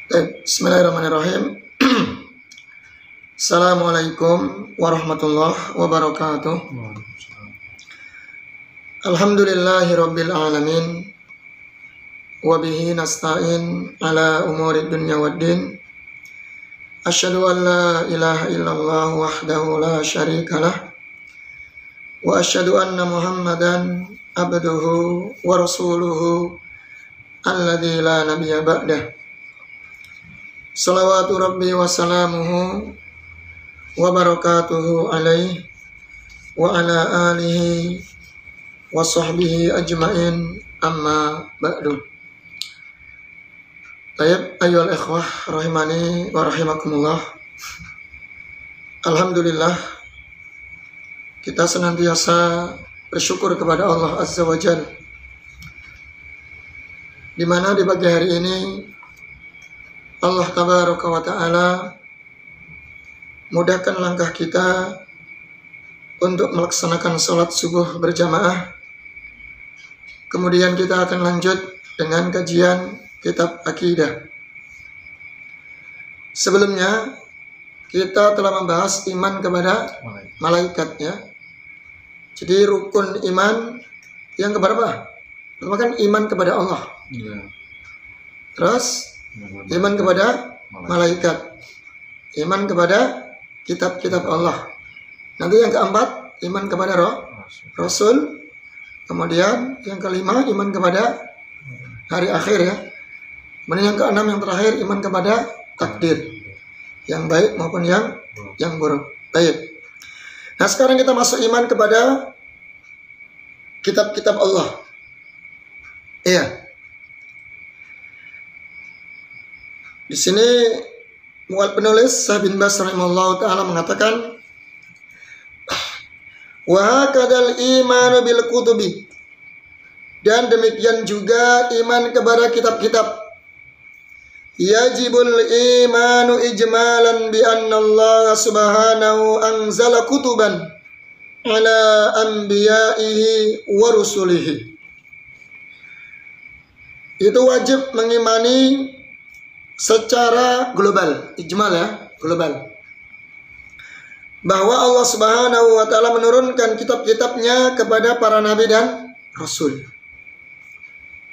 Bismillahirrahmanirrahim. Assalamualaikum warahmatullahi wabarakatuh. Alhamdulillahirabbil alamin. Wa bihi nasta'in ala umuri dunya waddin. Asyhadu an la ilaha illallah wahdahu la syarikalah. Wa asyhadu anna Muhammadan abduhu wa rasuluhu alladzi la nabiyya ba'dah. Salawatu Rabbi wa salamuhu wa barakatuhu alaihi wa ala alihi wa sahbihi ajma'in amma ba'du. Tayyib ayyuhal ikhwah rahimani wa rahimakumullah. Alhamdulillah, kita senantiasa bersyukur kepada Allah Azza wa Jalla, di mana di pagi hari ini Allah Tabaraka wa Ta'ala mudahkan langkah kita untuk melaksanakan sholat subuh berjamaah. Kemudian kita akan lanjut dengan kajian kitab akidah. Sebelumnya kita telah membahas iman kepada malaikat, ya. Jadi rukun iman yang keberapa? Pertama kan iman kepada Allah. Terus iman kepada malaikat, iman kepada kitab-kitab Allah. Nanti yang keempat, iman kepada Rasul. Kemudian yang kelima, iman kepada hari akhir, ya. Kemudian yang keenam, yang terakhir, iman kepada takdir, yang baik maupun yang buruk. Baik. Nah, sekarang kita masuk iman kepada kitab-kitab Allah. Iya. Di sini penulis Syekh bin Baz rahimahullah taala mengatakan, wa hakadal imanu bil kutubi, dan demikian juga iman kepada kitab-kitab. Yajibul imanu ijmalan bi anna Allah subhanahu anzala kutuban ala anbiya'ihi wa rusulihi. Itu wajib mengimani secara global, ijmal, ya, global, bahwa Allah Subhanahu wa Ta'ala menurunkan kitab-kitabnya kepada para nabi dan rasul.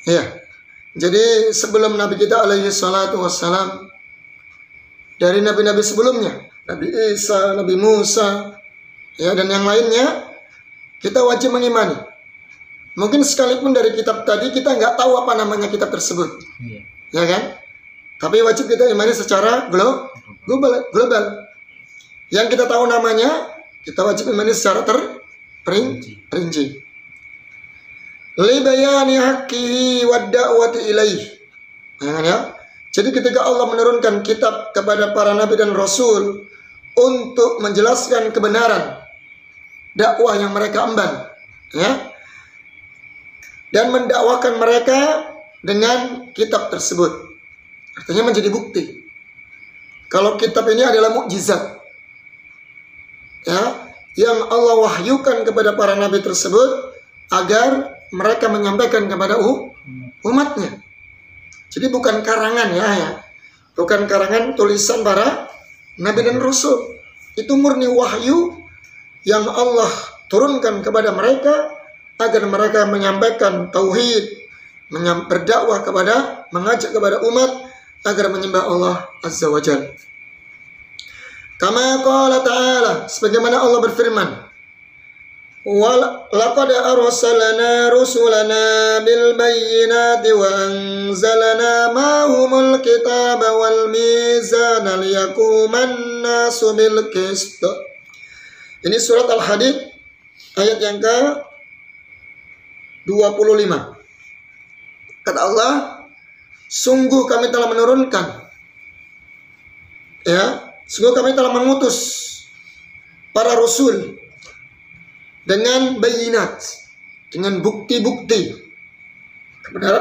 Ya. Jadi sebelum Nabi kita alaihi salatu wassalam, dari nabi-nabi sebelumnya, Nabi Isa, Nabi Musa, ya, dan yang lainnya, kita wajib mengimani. Mungkin sekalipun dari kitab tadi kita nggak tahu apa namanya kitab tersebut, ya kan? Tapi wajib kita imani secara global. Yang kita tahu namanya, kita wajib imani secara terperinci. Li bayani haqqihi wa da'wati ilaih. Ya. Jadi ketika Allah menurunkan kitab kepada para nabi dan rasul untuk menjelaskan kebenaran dakwah yang mereka emban, ya, dan mendakwakan mereka dengan kitab tersebut, artinya menjadi bukti kalau kitab ini adalah mukjizat, ya, yang Allah wahyukan kepada para nabi tersebut agar mereka menyampaikan kepada umatnya. Jadi bukan karangan, ya, bukan karangan tulisan para nabi dan rasul. Itu murni wahyu yang Allah turunkan kepada mereka agar mereka menyampaikan tauhid, berdakwah kepada, mengajak kepada umat agar menyembah Allah Azza wa Jalla. Kama qala ta'ala, sebagaimana Allah berfirman, wa laqad arsalna rusulana bil bayyinati wa anzalna ma'humul kitaba wal mizana liyaquman nasu bil qist. Ini surat Al-Hadid ayat yang ke-25. Kata Allah, sungguh kami telah menurunkan, ya, sungguh kami telah mengutus para rasul dengan bayinat, dengan bukti-bukti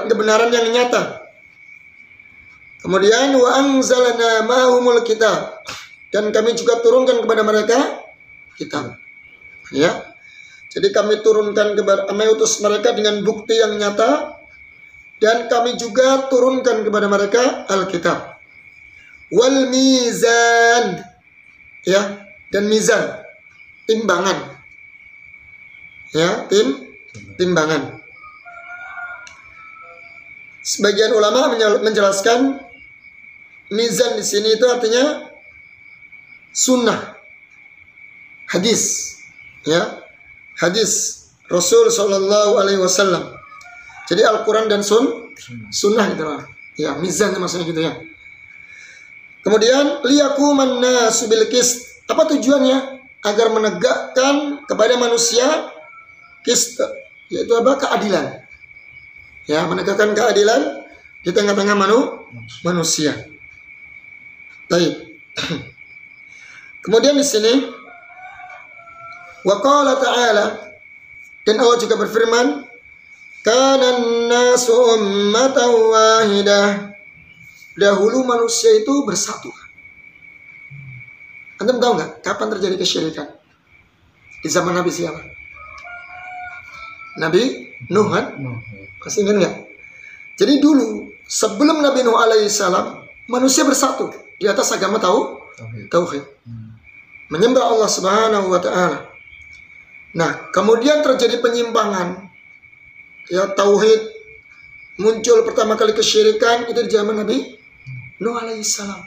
kebenaran yang nyata. Kemudian wa anzalna ma'humul kitab, dan kami juga turunkan kepada mereka kitab, ya. Jadi kami turunkan kepada, kami utus mereka dengan bukti yang nyata, dan kami juga turunkan kepada mereka Alkitab. wal mizan, ya, dan mizan, timbangan, ya, timbangan. Sebagian ulama menjelaskan mizan di sini itu artinya sunnah, hadis, ya, hadis Rasul Shallallahu Alaihi Wasallam. Jadi Al-Quran dan sunnah gitu lah. Ya, mizan maksudnya gitu ya. Kemudian liyakuman nasu bil qist. Apa tujuannya? Agar menegakkan kepada manusia qist, yaitu apa? Keadilan. Ya, menegakkan keadilan di tengah-tengah manusia. Baik. Kemudian di sini wa qala ta'ala, dan Allah juga berfirman, kanan nasu ummatan wahidah. Dahulu manusia itu bersatu. Antum tahu nggak kapan terjadi kesyirikan? Di zaman Nabi siapa? Nabi Nuh kan? Masih ingat nggak? Jadi dulu sebelum Nabi Nuh alaihissalam, manusia bersatu di atas agama tauhid. Menyembah Allah Subhanahu wa taala. Nah, kemudian terjadi penyimpangan. Ya, tauhid muncul pertama kali kesyirikan itu di zaman Nabi Nuh alaihissalam.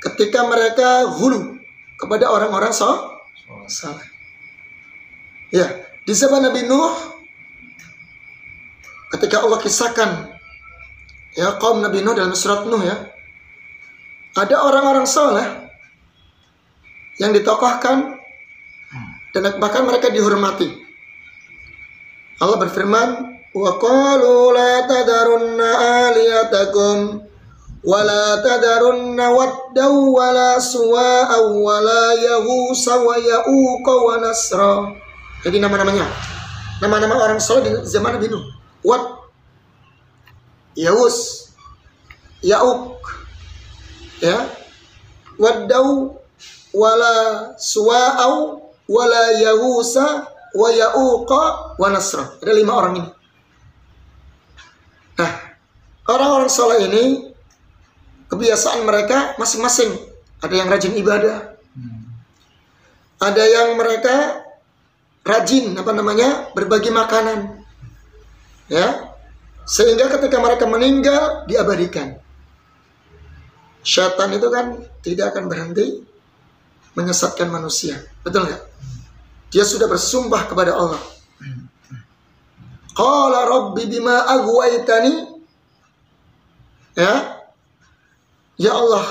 Ketika mereka hulu kepada orang-orang saleh. Ya, di zaman Nabi Nuh, ketika Allah kisahkan ya kaum Nabi Nuh dalam surat Nuh ya, ada orang-orang saleh yang ditokohkan dan bahkan mereka dihormati. Allah berfirman, wa qalu la tadarunna aliyatakum wa la tadarunna wadda wa la suwa'a wa la yaghutsa wa ya'uqa wa nasra. Jadi nama-namanya, nama-nama orang saleh di zaman Nabi Nuh. Wad, Yaghus, Ya'uq, ya, Waddau, wala suwa'au, wala yaghutsa wa ya'uqa wa nasra. Ada 5 orang ini. Nah, orang-orang saleh ini kebiasaan mereka masing-masing. Ada yang rajin ibadah, ada yang mereka rajin berbagi makanan, ya, sehingga ketika mereka meninggal diabadikan. Syaitan itu kan tidak akan berhenti menyesatkan manusia, betul nggak? Dia sudah bersumpah kepada Allah. Qala rabbi bima aghwaytani, ya Allah,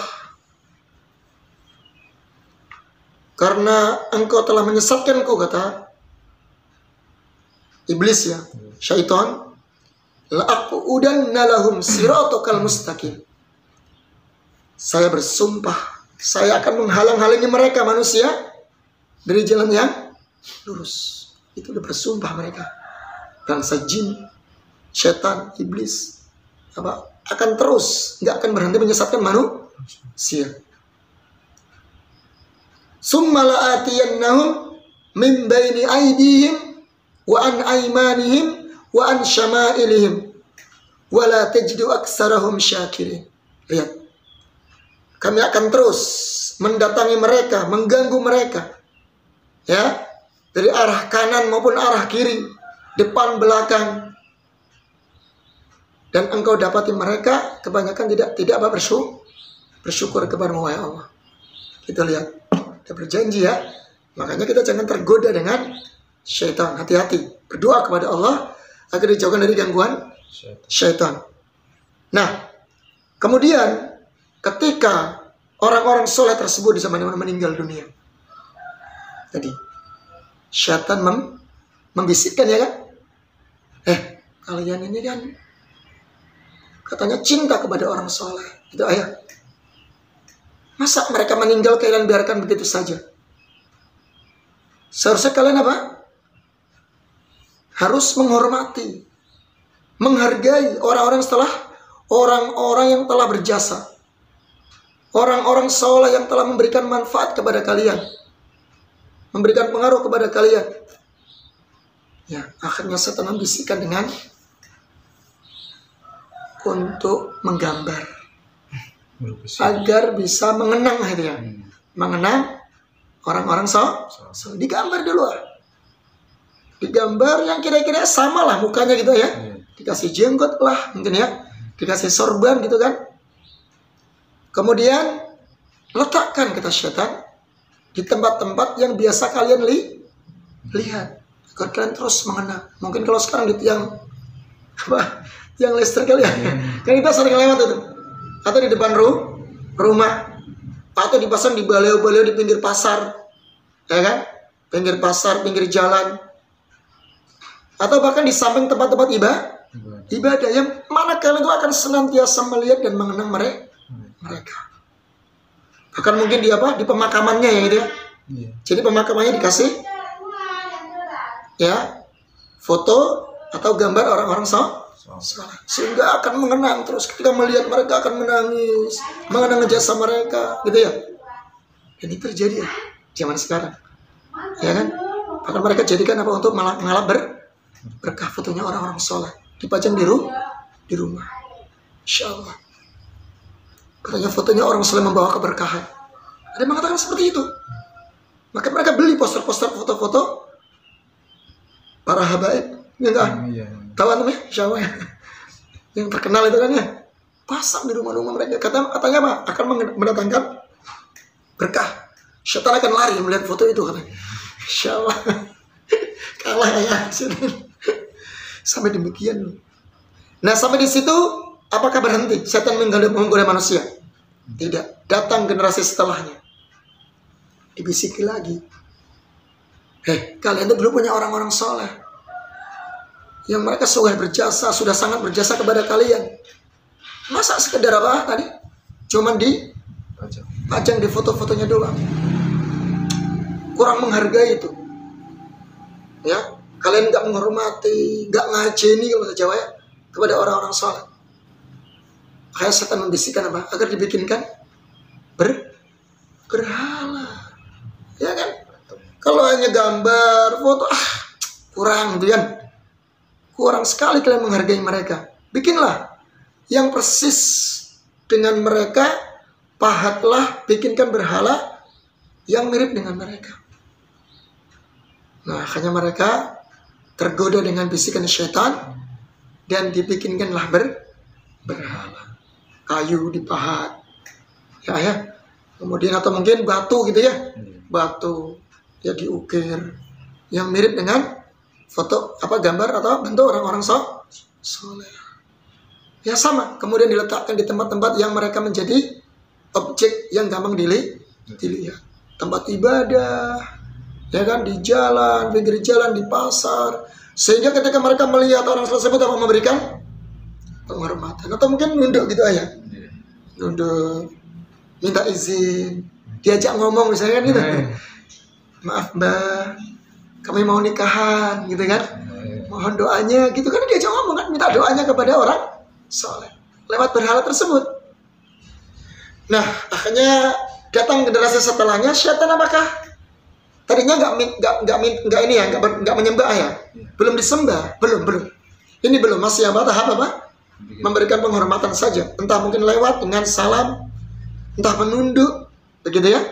karena engkau telah menyesatkanku, kata iblis ya, syaitan, la aqudanna lahum siratakal mustaqim. Saya bersumpah, saya akan menghalang-halangi mereka manusia dari jalan yang lurus. Itu udah bersumpah mereka. Bangsa jin, syaitan, iblis akan terus, nggak akan berhenti menyesatkan manusia. Summa la'atiyannahum min baini aydihim wa an aymanihim wa an syama'ilihim wa la tajidu aktsarahum syakirin. Lihat, kami akan terus mendatangi mereka, mengganggu mereka, ya, dari arah kanan maupun arah kiri, depan belakang, dan engkau dapati mereka kebanyakan tidak bersyukur kepada Allah. Kita lihat, kita berjanji ya, makanya kita jangan tergoda dengan syaitan. Hati-hati, berdoa kepada Allah agar dijauhkan dari gangguan syaitan. Nah, kemudian ketika orang-orang soleh tersebut di zaman yang meninggal dunia, tadi syaitan membisikkan ya kan, kalian ini kan katanya cinta kepada orang soleh, itu ayah. Masa mereka meninggal kalian biarkan begitu saja? Seharusnya kalian harus menghormati, menghargai orang-orang yang telah berjasa, orang-orang soleh yang telah memberikan manfaat kepada kalian, memberikan pengaruh kepada kalian. Ya, akhirnya setan membisikkan dengan untuk menggambar, agar bisa mengenang gitu ya, mengenang orang-orang digambar dulu, digambar yang kira-kira sama lah mukanya gitu ya, dikasih jenggot lah mungkin ya, dikasih sorban gitu kan, kemudian letakkan kata syaitan di tempat-tempat yang biasa kalian lihat agar kalian terus mengenang. Mungkin kalau sekarang di tiang listrik kali ya, kan kita sering lewat itu, atau di depan rumah, atau dipasang di baleo-baleo di pinggir pasar, ya kan, pinggir pasar, pinggir jalan, atau bahkan di samping tempat-tempat ibadah yang mana kalian itu akan senantiasa melihat dan mengenang mereka. Bahkan mungkin di pemakamannya ya gitu ya. Jadi pemakamannya dikasih ya foto atau gambar orang-orang sehingga akan mengenang terus, ketika melihat mereka akan menangis, mengenang jasa mereka gitu ya. Dan ini terjadi ya zaman sekarang, ya kan? Bahkan mereka jadikan untuk mengalap berkah fotonya orang-orang soleh, dipajang di rumah. Insya Allah, katanya fotonya orang soleh membawa keberkahan. Ada yang mengatakan seperti itu. Maka mereka beli poster-poster foto-foto para habaib, ya enggak? Tahu namanya? Insya Allah ya. Yang terkenal itu kan ya, pasang di rumah-rumah mereka. Katanya apa? Akan mendatangkan berkah. Syaitan akan lari melihat foto itu katanya. Insya Allah. Kalah ya. Sampai demikian. Nah, sampai di situ apakah berhenti? Syaitan menggoda manusia? Tidak. Datang generasi setelahnya, dibisiki lagi. Kalian itu belum punya orang-orang soleh yang mereka sudah sangat berjasa kepada kalian. Masa sekedar apa tadi? Cuman dipajang di foto-fotonya doang. Kurang menghargai itu. Ya, kalian nggak menghormati, nggak ngajeni kalau bahasa Jawa ya, kepada orang-orang soleh. Makanya setan membisikkan apa? Agar dibikinkan berhala. Ya kan? Kalau hanya gambar, foto, kurang gitu kan. Kurang sekali kalian menghargai mereka. Bikinlah yang persis dengan mereka, pahatlah, bikinkan berhala yang mirip dengan mereka. Nah, akhirnya mereka tergoda dengan bisikan syaitan dan dibikinkanlah berhala. Kayu dipahat. Ya. Kemudian atau mungkin batu gitu ya. Batu ya diukir yang mirip dengan foto gambar atau bentuk orang-orang soleh. Ya sama, kemudian diletakkan di tempat-tempat yang mereka menjadi objek yang gampang dilihat. Tempat ibadah, ya kan, di jalan, pinggir jalan, di pasar. Sehingga ketika mereka melihat orang tersebut apa memberikan penghormatan atau mungkin nunduk gitu aja. Nunduk, minta izin, diajak ngomong misalnya kan gitu. Maaf mbak, kami mau nikahan gitu kan, mohon doanya gitu kan, diajak ngomong kan, minta doanya kepada orang soleh lewat berhala tersebut. Nah, akhirnya datang generasi setelahnya, syaitan apakah tadinya nggak menyembah ya, belum disembah, belum ini belum, masih tahap memberikan penghormatan saja, entah mungkin lewat dengan salam, entah menunduk begitu ya.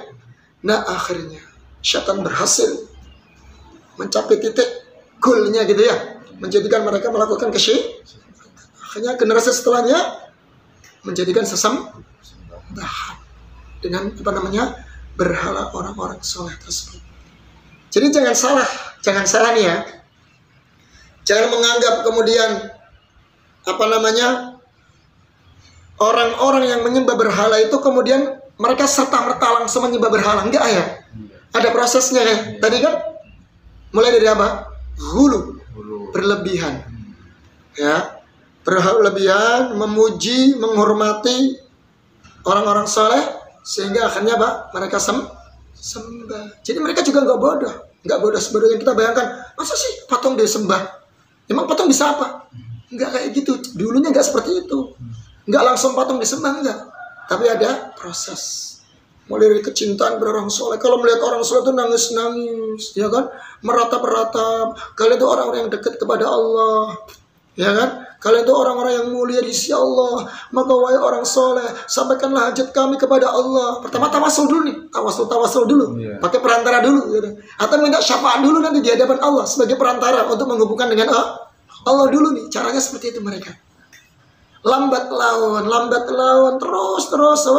Nah, akhirnya syaitan berhasil mencapai titik goalnya gitu ya, menjadikan mereka melakukan kesyirikan. Akhirnya generasi setelahnya menjadikan sesembahan dengan berhala orang-orang soleh tersebut. Jadi jangan salah nih ya, jangan menganggap kemudian orang-orang yang menyembah berhala itu kemudian mereka serta-merta langsung menyembah berhala. Enggak ya, ada prosesnya ya. Tadi kan mulai dari apa? Hulu, berlebihan. Ya, berlebihan, memuji, menghormati orang-orang soleh sehingga akhirnya mereka sembah. Jadi mereka juga nggak bodoh sebodoh yang kita bayangkan. Masa sih patung disembah? Emang patung bisa apa? Nggak kayak gitu. Dulunya nggak seperti itu. Nggak langsung patung disembah, enggak. Tapi ada proses. Mulai dari kecintaan berorang soleh. Kalau melihat orang soleh itu nangis-nangis, ya kan? Meratap-ratap. Kalian itu orang-orang yang dekat kepada Allah, ya kan? Kalian itu orang-orang yang mulia di sisi Allah. Maka wahai orang soleh, sampaikanlah hajat kami kepada Allah. Pertama tawasul dulu nih. Tawasul dulu. Pakai perantara dulu. Gitu. Atau minta syafaat dulu nanti di hadapan Allah. Sebagai perantara untuk menghubungkan dengan Allah dulu nih. Caranya seperti itu mereka. Lambat laun. Terus.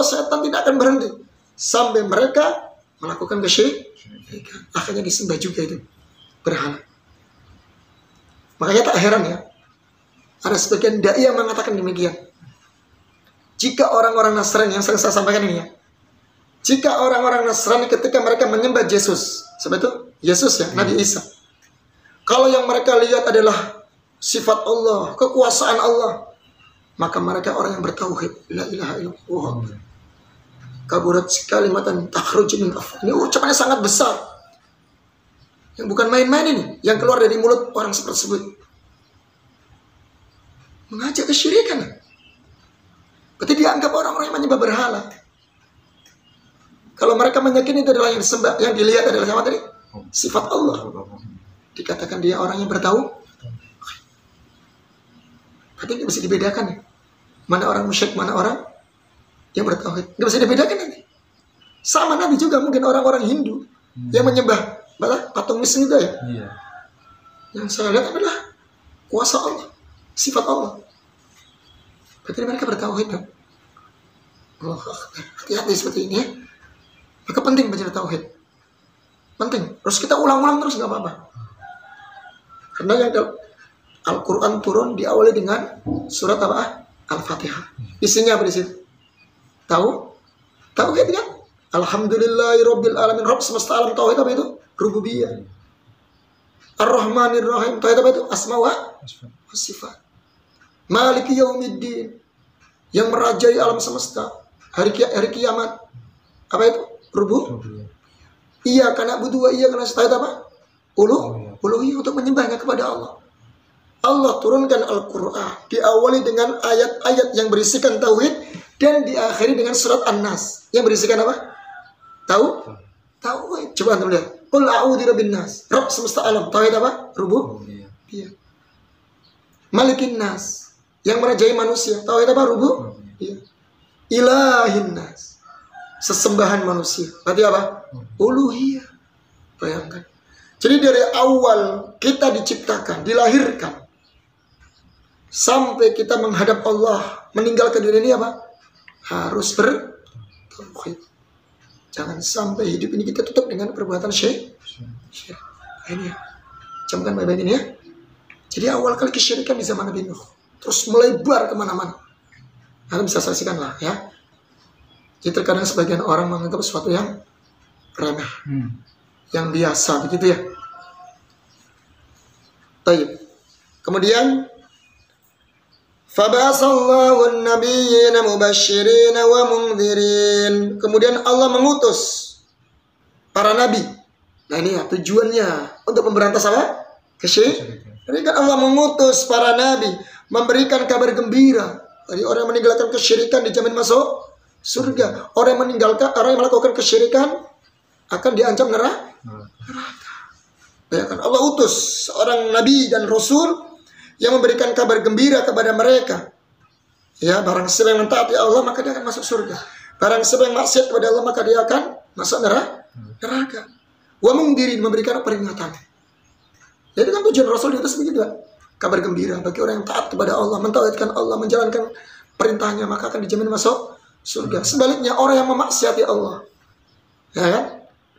Setan tidak akan berhenti. Sampai mereka melakukan kesyirikan. Akhirnya disembah juga itu berhala. Makanya tak heran ya. Ada sebagian dai yang mengatakan demikian. Jika orang-orang Nasrani yang sering saya sampaikan ini ya. Jika orang-orang Nasrani ketika mereka menyembah Yesus. Siapa itu? Yesus ya, Nabi Isa. Kalau yang mereka lihat adalah sifat Allah, kekuasaan Allah, maka mereka orang yang bertauhid. La ilaha illallah. Kaburat kalimatan takhruju min afwah. Ini ucapannya sangat besar. Yang bukan main-main ini, yang keluar dari mulut orang tersebut. Mengajak kesyirikan. Berarti dianggap orang-orang yang menyembah berhala. Kalau mereka meyakini itu adalah yang disembah, yang dilihat adalah sama tadi sifat Allah. Dikatakan dia orang yang bertauhid. Berarti nggak bisa dibedakan ya. Mana orang musyrik, mana orang yang bertauhid. Nggak bisa dibedakan nanti. Sama Nabi juga mungkin orang-orang Hindu yang menyembah patung Wisnu itu ya. Yang saya lihat adalah kuasa Allah. Sifat Allah. Berarti mereka bertauhid kan? Oh, hati-hati seperti ini ya. Maka penting baca tauhid. Penting. Terus kita ulang-ulang terus nggak apa-apa. Karena yang Al-Quran turun diawali dengan surat apa? Al-Fatihah. Isinya apa di situ? Tahu? Tauhid kan? Alhamdulillahirabbil alamin. Rabb semesta alam. Tauhid apa itu? Rububiyah. Ar-Rahmanir Rahim. Tauhid apa itu? Asma wa sifat. Maliki yaumiddin, yang merajai alam semesta, hari kiamat. Apa itu? Iya karena butuh iya karena setahun apa? Uluhiyah untuk menyembahnya kepada Allah. Allah turunkan Al-Quran diawali dengan ayat-ayat yang berisikan tauhid dan diakhiri dengan surat An-Nas yang berisikan apa? Tauhid. Coba anda lihat. Qul a'udzu birabbin nas. Rabb semesta alam. Tauhid apa? Rububiyah. Malikin nas, yang merajai manusia. Tauhid apa? Rububiyah. Ilahin nas, sesembahan manusia. Berarti apa? Uluhiyah. Bayangkan. Jadi dari awal kita diciptakan, dilahirkan, sampai kita menghadap Allah, meninggalkan dunia ini apa? Harus bertauhid. Jangan sampai hidup ini kita tutup dengan perbuatan syirik. Ini ya. Camkan baik-baik ini ya. Jadi awal kali kesyirikan di zaman Nabi Nuh, terus melebar kemana-mana. Anda bisa saksikan lah ya. Jadi terkadang sebagian orang menganggap sesuatu yang remeh, yang biasa begitu ya. Baik. Kemudian Faba'asallahu an-nabiyyina mubasysyirin wa mundzirin. Kemudian Allah mengutus para nabi. Nah ini ya tujuannya untuk memberantas apa? Kesyirikan. Jadi kan Allah mengutus para nabi memberikan kabar gembira. Jadi orang yang meninggalkan kesyirikan dijamin masuk surga. Orang yang melakukan kesyirikan akan diancam neraka. Bayangkan Allah utus seorang nabi dan rasul yang memberikan kabar gembira kepada mereka. Ya, barang siapa yang mentaati Allah maka dia akan masuk surga. Barang siapa yang maksiat kepada Allah maka dia akan masuk neraka. Wa mungdirin, memberikan peringatan. Jadi kan tujuan Rasul diutus begitu kan? Kabar gembira bagi orang yang taat kepada Allah, mentauhidkan Allah, menjalankan perintahnya maka akan dijamin masuk surga. Sebaliknya orang yang memaksiati Allah, ya kan?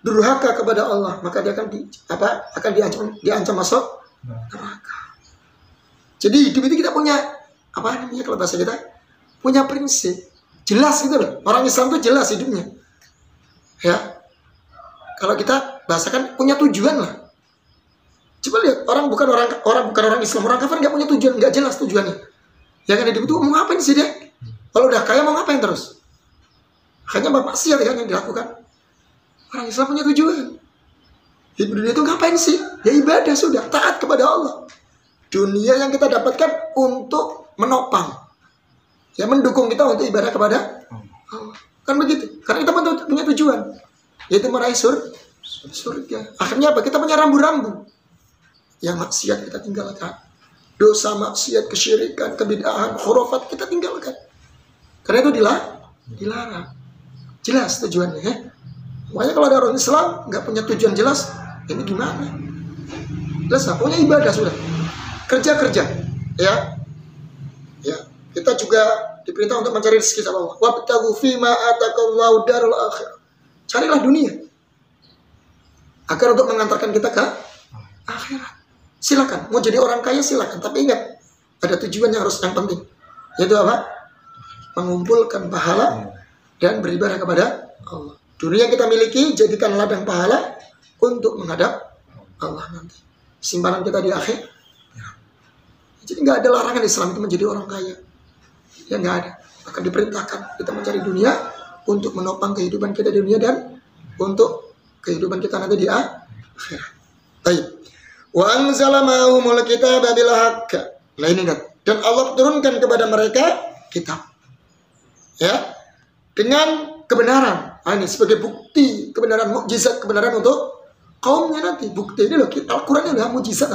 Durhaka kepada Allah, maka dia akan diancam masuk neraka. Jadi hidup itu kita punya apa namanya kalau bahasa kita? Punya prinsip. Jelas gitu loh. Orang Islam itu jelas hidupnya. Ya. Kalau kita bahasakan punya tujuan lah. Coba lihat, orang bukan orang Islam, orang kafir nggak punya tujuan, nggak jelas tujuannya. Ya kan hidup itu mau ngapain sih dia? Kalau udah kaya mau ngapain terus? Hanya maksiat kan yang dilakukan. Orang Islam punya tujuan. Hidup dunia itu ngapain sih? Ya ibadah sudah, taat kepada Allah. Dunia yang kita dapatkan untuk menopang, ya mendukung kita untuk ibadah kepada Allah. Kan begitu. Karena kita punya tujuan, yaitu meraih surga. Akhirnya apa? Kita punya rambu-rambu. Yang maksiat kita tinggalkan, dosa, maksiat, kesyirikan, kebid'ahan, khurafat kita tinggalkan. Karena itu dilarang. Jelas tujuannya ya. Makanya kalau ada orang Islam nggak punya tujuan jelas, ini gimana? Jelas lah, pokoknya ibadah sudah. Kerja ya. Ya, kita juga diperintah untuk mencari rezeki sama Allah. Wabtaghu fima atakallahu darul akhirah. Carilah dunia agar untuk mengantarkan kita ke akhirat. Silakan, mau jadi orang kaya silakan, tapi ingat ada tujuannya harus yang penting. Yaitu apa? Mengumpulkan pahala dan beribadah kepada Allah. Dunia yang kita miliki jadikan ladang pahala untuk menghadap Allah nanti. Simpanan kita di akhir. Jadi nggak ada larangan Islam itu menjadi orang kaya. Ya nggak ada. Akan diperintahkan kita mencari dunia untuk menopang kehidupan kita di dunia dan untuk kehidupan kita nanti di akhirat. Baik. Wa anzala ma'ahumul kitaba bil haqq. Nah ini kan. Dan Allah turunkan kepada mereka kitab. Ya. Dengan kebenaran. Nah, ini sebagai bukti kebenaran, mukjizat kebenaran untuk kaumnya nanti. Bukti ini loh, Al-Qur'an ini mukjizat.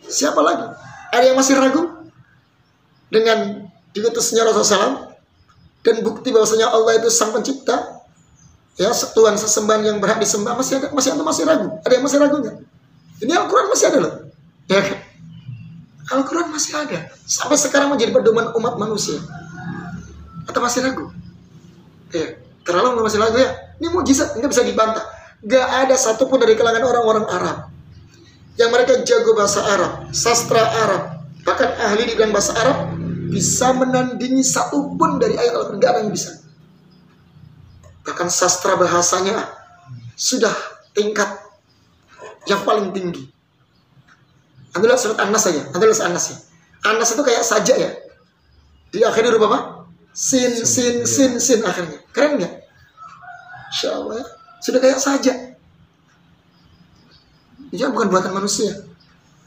Siapa lagi? Ada yang masih ragu dengan diutusnya Rasulullah SAW dan bukti bahwasanya Allah itu sang pencipta, ya, Tuhan sesembahan yang berhak disembah, masih ragu? Ada yang masih ragu nggak? Ini Al-Quran masih ada loh, ya kan? Al-Quran masih ada sampai sekarang menjadi pedoman umat manusia. Atau masih ragu? Ya, terlalu masih ragu ya. Ini mukjizat, nggak bisa dibantah. Nggak ada satupun dari kalangan orang-orang Arab yang mereka jago bahasa Arab, sastra Arab, bahkan ahli di bidang bahasa Arab, bisa menandingi satupun dari ayat Al-Quran. Gak ada yang bisa. Bahkan sastra bahasanya sudah tingkat yang paling tinggi. Ambillah surat An-Nas saja. Ambillah An-Nas ya. An-Nas itu kayak saja ya. Di akhirnya huruf apa? Sin akhirnya. Keren nggak? Insya Allah ya. Sudah kayak saja. Dia bukan buatan manusia.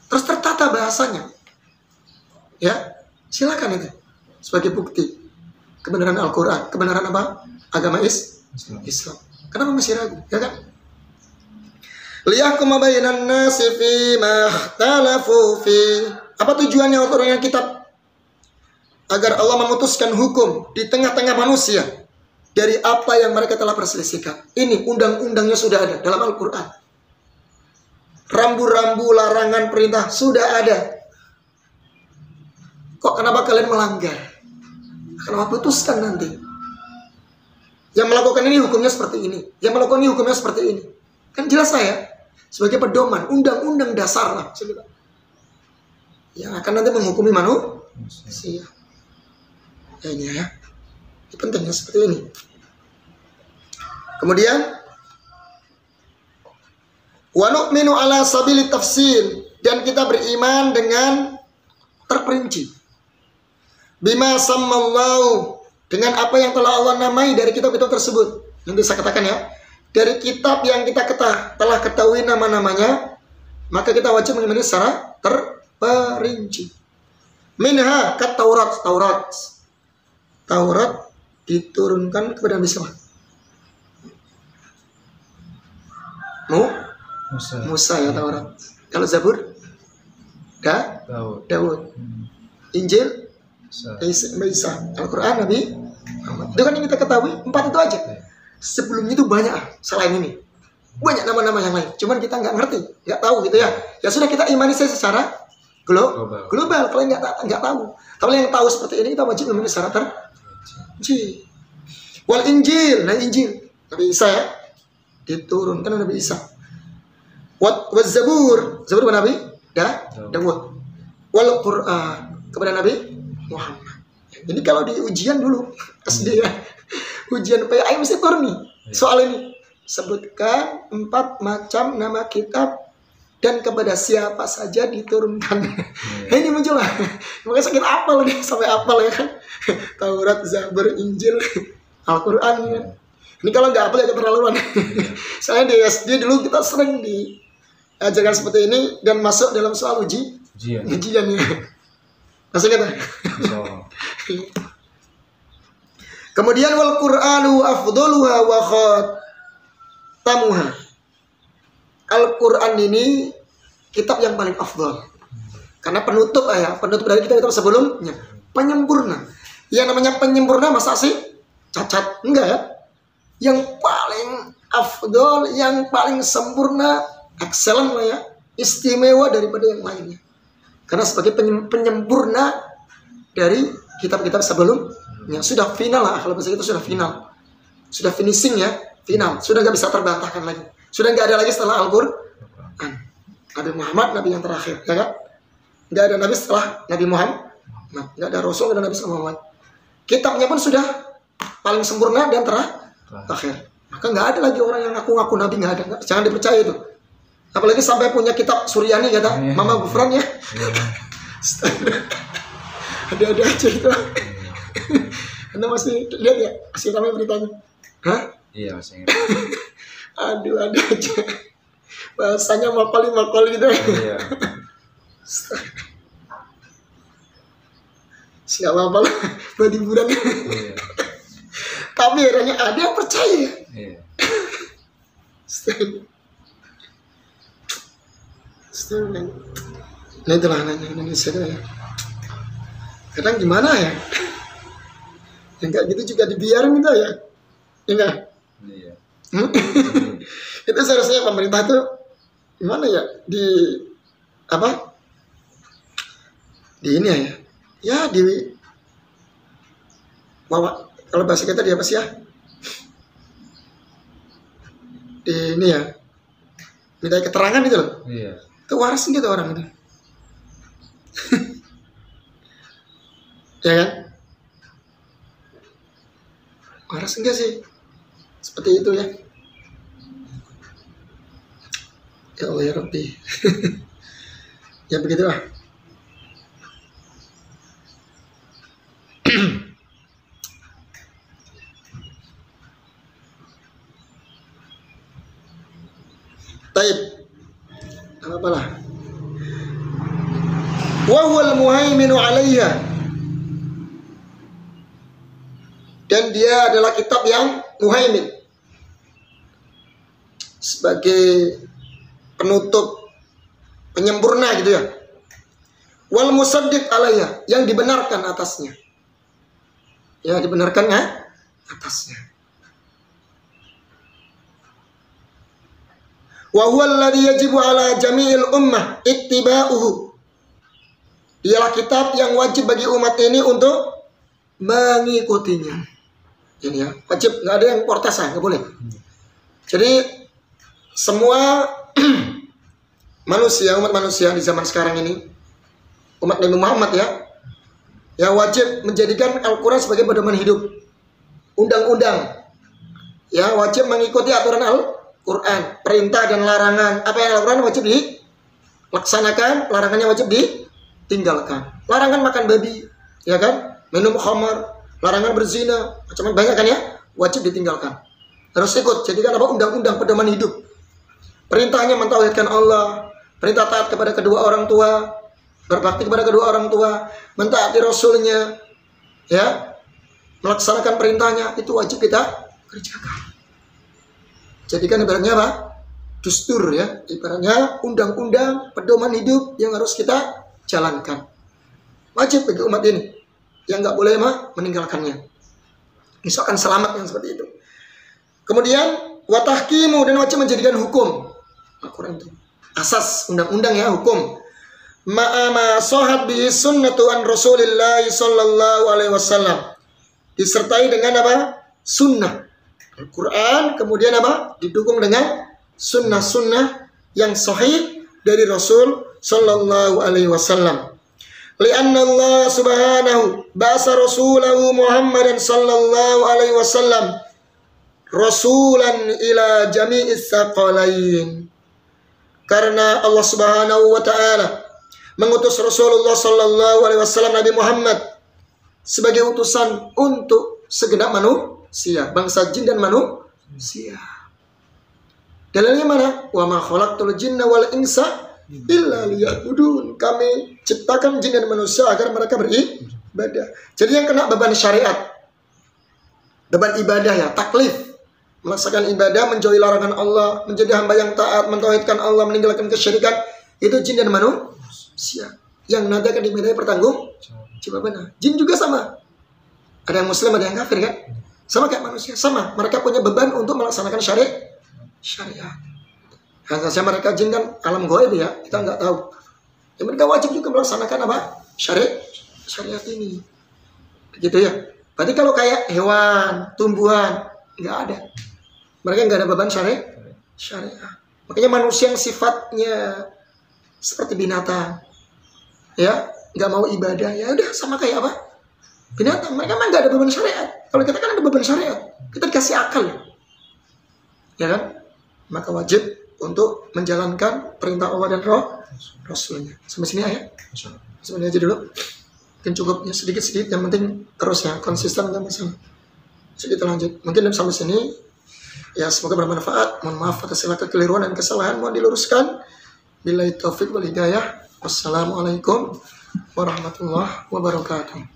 Terus tertata bahasanya. Ya, silakan itu sebagai bukti kebenaran Al-Quran, kebenaran apa? Agama Islam. Kenapa masih ragu? Ya kan? Liyahkuma bainan nasi fi ma ikhtalafu fi. Apa tujuannya turunnya kitab? Agar Allah memutuskan hukum di tengah-tengah manusia dari apa yang mereka telah perselisihkan. Ini undang-undangnya sudah ada dalam Al-Quran. Rambu-rambu, larangan, perintah sudah ada. Kok kenapa kalian melanggar? Kenapa putuskan nanti? Yang melakukan ini hukumnya seperti ini. Yang melakukan ini hukumnya seperti ini. Kan jelas saya. Sebagai pedoman, undang-undang dasar lah. Yang akan nanti menghukumi manusia. Ya ini ya. Ini pentingnya seperti ini. Kemudian wa nu'minu ala sabili tafsil, dan kita beriman dengan terperinci. Bima sammallahu, dengan apa yang telah Allah namai dari kitab-kitab tersebut. Nanti saya katakan ya, dari kitab yang kita telah ketahui nama-namanya, maka kita wajib mengimani secara terperinci. Minha kat Taurat diturunkan kepada Nabi Muhammad. Musa ya Taurat. Kalau Zabur Daud. Injil Isa. Al-Quran Nabi Muhammad. Itu kan yang kita ketahui, 4 itu aja. Sebelumnya itu banyak selain ini. Banyak nama-nama yang lain. Cuman kita nggak ngerti, nggak tahu gitu ya. Ya sudah, kita imani saya secara global. Kalau nggak tahu. Kalau yang tahu seperti ini, kita wajib memilih secara terperinci. Wal Injil, Injil Nabi Isa ya, diturunkan Nabi Isa. Wal Zabur kepada Nabi Daud. Wal Quran kepada Nabi Muhammad. Jadi kalau di ujian dulu SD ya, ujian PAI mesti turun nih soal ini. Sebutkan 4 macam nama kitab dan kepada siapa saja diturunkan. Ini muncul lah. Makanya sakit apal nih, sampai apal ya kan. Taurat, Zabur, Injil, Al-Quran kan. Ini kalau nggak apal ya keterlaluan. Saya di SD dulu kita sering diajarkan seperti ini dan masuk dalam soal ujian ya. Masih kata. Kemudian wal Qur'anu afdaluha wa khatamuha. Al-Qur'an ini kitab yang paling afdal. Karena penutup penutup dari kitab sebelumnya. Penyempurna. Yang namanya penyempurna masa sih cacat? Enggak ya. Yang paling afdol, yang paling sempurna, excellent lah ya, istimewa daripada yang lainnya. Karena sebagai penyempurna dari kitab-kitab sebelumnya, sudah final lah, kalau bahasa itu sudah final, sudah finishing ya, final, sudah nggak bisa terbantahkan lagi, sudah nggak ada lagi setelah Al-Quran. Nabi Muhammad, Nabi yang terakhir, ya kan? Nggak ada Nabi setelah Nabi Muhammad, nggak ada Rasul, nggak ada Nabi setelah Muhammad. Kitabnya pun sudah paling sempurna dan terakhir. Maka nggak ada lagi orang yang ngaku-ngaku Nabi, nggak ada. Jangan dipercaya itu. Apalagi sampai punya kitab Suryani kata Mama Gufran ya. Ada-ada aja itu. Anda masih lihat ya? Masih ramai beritanya. Hah? Iya, masih. Aduh, ada aja. Bahasanya makol gitu. Iya. Nggak apa-apa lah, buat hiburan. Iya. Tapi akhirnya ada yang percaya. Iya. Nah itulah nanya Indonesia ya. Kadang gimana ya? Yang kayak gitu juga dibiarin gitu ya. Enggak? Iya. Itu seharusnya pemerintah tuh gimana ya? Di apa? Di ini ya. Ya di bawa, kalau bahasa kita di apa sih ya? Di ini ya. Minta keterangan gitu loh. Iya. Itu waras gitu orang itu. Ya kan? Waras enggak sih? Seperti itu ya. Ya Allah ya Rabbi. Ya begitulah. Taib. Apalah. Wa huwal muhaiminu 'alaiha. Dan dia adalah kitab yang muhaimin. Sebagai penutup, penyempurna gitu ya. Wal musaddiq 'alaiha, yang dibenarkan atasnya. Ya, dibenarkan atasnya. Wa huwa alladhi yajibu ala jami'il ummah ittiba'uhu. Dialah kitab yang wajib bagi umat ini untuk mengikutinya. Ini ya, wajib, nggak ada yang portasan, nggak boleh. Jadi semua manusia, umat manusia di zaman sekarang ini, umat Nabi Muhammad ya wajib menjadikan Al-Quran sebagai pedoman hidup, undang-undang. Ya, wajib mengikuti aturan Al-Quran, perintah dan larangan. Apa yang Al-Quran wajib dilaksanakan, larangannya wajib ditinggalkan. Larangan makan babi, ya kan? Minum khamar, larangan berzina, macam banyak kan ya? Wajib ditinggalkan. Harus ikut. Jadi kan apa? Undang-undang pedoman hidup. Perintahnya mentauhidkan Allah, perintah taat kepada kedua orang tua, berbakti kepada kedua orang tua, mentaati Rasulnya, ya, melaksanakan perintahnya, itu wajib kita kerjakan. Jadi kan ibaratnya apa? Dustur ya, ibaratnya undang-undang pedoman hidup yang harus kita jalankan. Wajib bagi umat ini, yang nggak boleh meninggalkannya. Misalkan selamat yang seperti itu. Kemudian watahkimu, dan wajib menjadikan hukum Al-Quran itu asas undang-undang ya, hukum. Ma'ama sohat bihi sunnatu an Rasulillah sallallahu alaihi wasallam, disertai dengan apa? Sunnah Al-Quran, kemudian apa? Didukung dengan sunnah-sunnah yang sahih dari Rasul sallallahu alaihi wasallam. Lianna Allah subhanahu ba'asa rasulahu Muhammadan sallallahu alaihi wasallam rasulan ila jami'is saqalain. Karena Allah subhanahu wa ta'ala mengutus Rasulullah sallallahu alaihi wasallam Nabi Muhammad sebagai utusan untuk segenap manusia, bangsa jin dan manusia. Dalilnya mana? Wa ma khalaqtul jinna wal insa illa liya'budun. Kami ciptakan jin dan manusia agar mereka beribadah. Jadi yang kena beban syariat, beban ibadah ya, taklif, melaksanakan ibadah, menjauhi larangan Allah, menjadi hamba yang taat, mentauhidkan Allah, meninggalkan kesyirikan, itu jin dan manusia. yang nanti akan dimintai pertanggungjawaban. Jin juga sama. Ada yang muslim, ada yang kafir kan? Sama kayak manusia, sama. Mereka punya beban untuk melaksanakan syariat. Hanya saja mereka jin kan alam gaib ya, kita nggak tahu. Ya, mereka wajib juga melaksanakan apa? Syariat ini. Begitu ya. Berarti kalau kayak hewan, tumbuhan, nggak ada. Mereka nggak ada beban syariat. Makanya manusia yang sifatnya seperti binatang, ya, nggak mau ibadah, ya udah sama kayak apa? Binatang. Mereka memang nggak ada beban syariat. Kalau kita kan ada beban syariat, kita dikasih akal, ya kan? Maka wajib untuk menjalankan perintah Allah dan Rasulnya. Sampai sini ya. Sampai aja dulu. Mungkin cukup ya, sedikit-sedikit. Yang penting terus ya, konsisten nggak masalah. Jadi kita lanjut. Mungkin sampai sini. Ya, semoga bermanfaat. Mohon maaf atas segala kekeliruan dan kesalahan. Mohon diluruskan. Billahi taufiq wal hidayah. Wassalamualaikum warahmatullahi wabarakatuh.